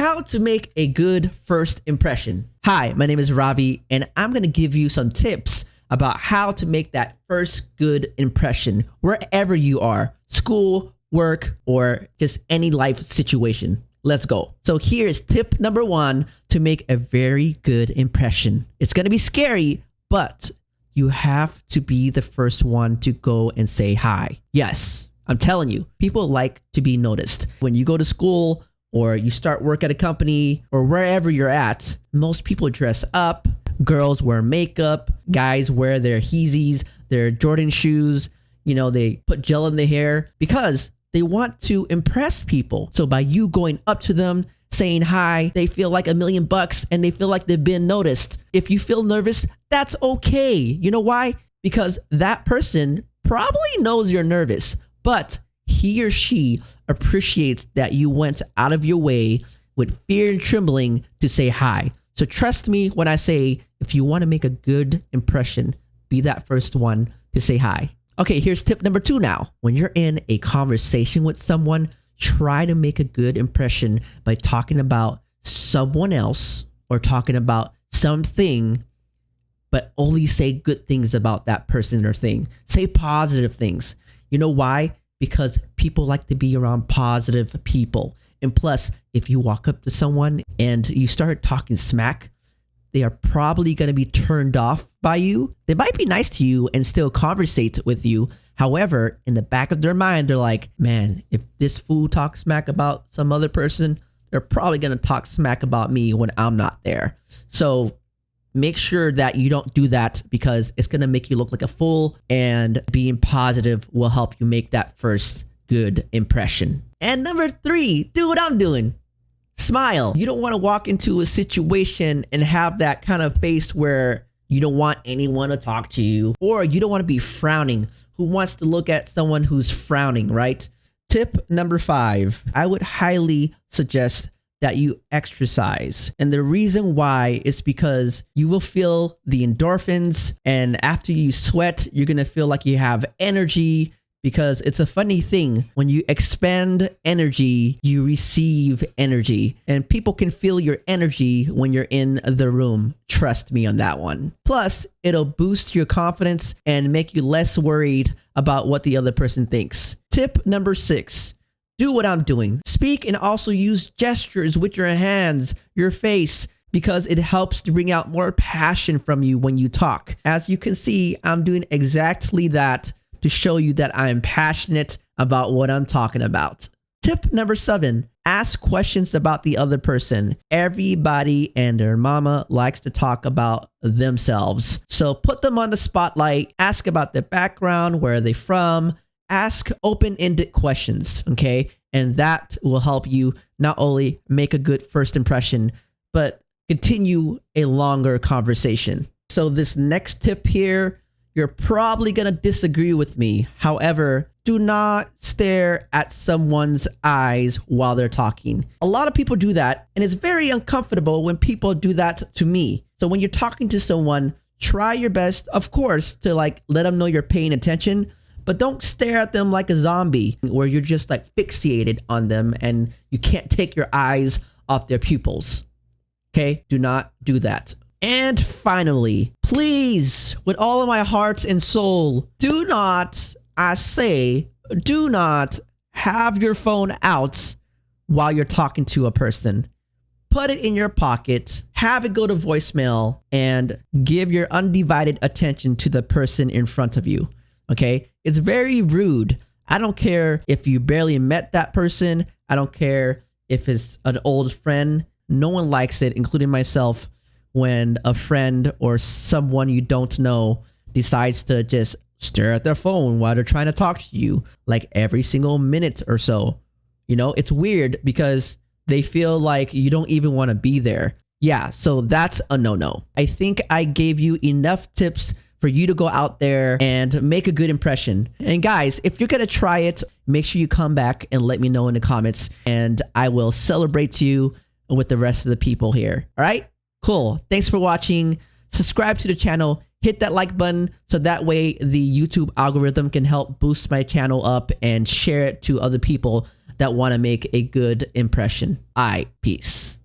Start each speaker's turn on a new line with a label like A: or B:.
A: How to make a good first impression. Hi, my name is Ravi, and I'm going to give you some tips about how to make that first good impression wherever you are, school, work, or just any life situation. Let's go. So here's tip number 1 to make a very good impression. It's going to be scary, but you have to be the first one to go and say hi. Yes, I'm telling you, people like to be noticed. When you go to school or you start work at a company or wherever you're at, most people dress up. Girls wear makeup. Guys wear their Yeezys, their Jordan shoes. You know, they put gel in their hair because they want to impress people. So by you going up to them, saying hi, they feel like $1 million and they feel like they've been noticed. If you feel nervous, that's okay. You know why? Because that person probably knows you're nervous, but he or she appreciates that you went out of your way with fear and trembling to say hi. So trust me when I say, if you want to make a good impression, be that first one to say hi. Okay, here's tip number 2 now. When you're in a conversation with someone, try to make a good impression by talking about someone else or talking about something, but only say good things about that person or thing. Say positive things. You know why? Because people like to be around positive people. And plus, if you walk up to someone and you start talking smack, they are probably going to be turned off by you. They might be nice to you and still conversate with you. However, in the back of their mind, they're like, man, if this fool talks smack about some other person, they're probably going to talk smack about me when I'm not there. So make sure that you don't do that because it's going to make you look like a fool, and being positive will help you make that first good impression. And number 3, do what I'm doing. Smile. You don't want to walk into a situation and have that kind of face where you don't want anyone to talk to you, or you don't want to be frowning. Who wants to look at someone who's frowning, right? Tip number 5, I would highly suggest that you exercise. And the reason why is because you will feel the endorphins, and after you sweat, you're going to feel like you have energy. Because it's a funny thing, when you expend energy, you receive energy, and people can feel your energy when you're in the room. Trust me on that one. Plus, it'll boost your confidence and make you less worried about what the other person thinks. Tip number 6, do what I'm doing. Speak and also use gestures with your hands, your face, because it helps to bring out more passion from you when you talk. As you can see, I'm doing exactly that to show you that I'm passionate about what I'm talking about. Tip number 7, ask questions about the other person. Everybody and their mama likes to talk about themselves. So put them on the spotlight, ask about their background, where are they from, ask open-ended questions, okay? And that will help you not only make a good first impression, but continue a longer conversation. So this next tip here, you're probably going to disagree with me. However, do not stare at someone's eyes while they're talking. A lot of people do that, and it's very uncomfortable when people do that to me. So when you're talking to someone, try your best, of course, to like let them know you're paying attention, but don't stare at them like a zombie where you're just like fixated on them and you can't take your eyes off their pupils. Okay? Do not do that. And finally, please, with all of my heart and soul, do not, I say, do not have your phone out while you're talking to a person. Put it in your pocket, have it go to voicemail, and give your undivided attention to the person in front of you. Okay? It's very rude. I don't care if you barely met that person. I don't care if it's an old friend. No one likes it, including myself, when a friend or someone you don't know decides to just stare at their phone while they're trying to talk to you like every single minute or so. You know, it's weird because they feel like you don't even want to be there. Yeah, so that's a no-no. I think I gave you enough tips for you to go out there and make a good impression. And guys, if you're going to try it, make sure you come back and let me know in the comments, and I will celebrate you with the rest of the people here. All right? Cool. Thanks for watching. Subscribe to the channel. Hit that like button so that way the YouTube algorithm can help boost my channel up and share it to other people that want to make a good impression. All right, peace.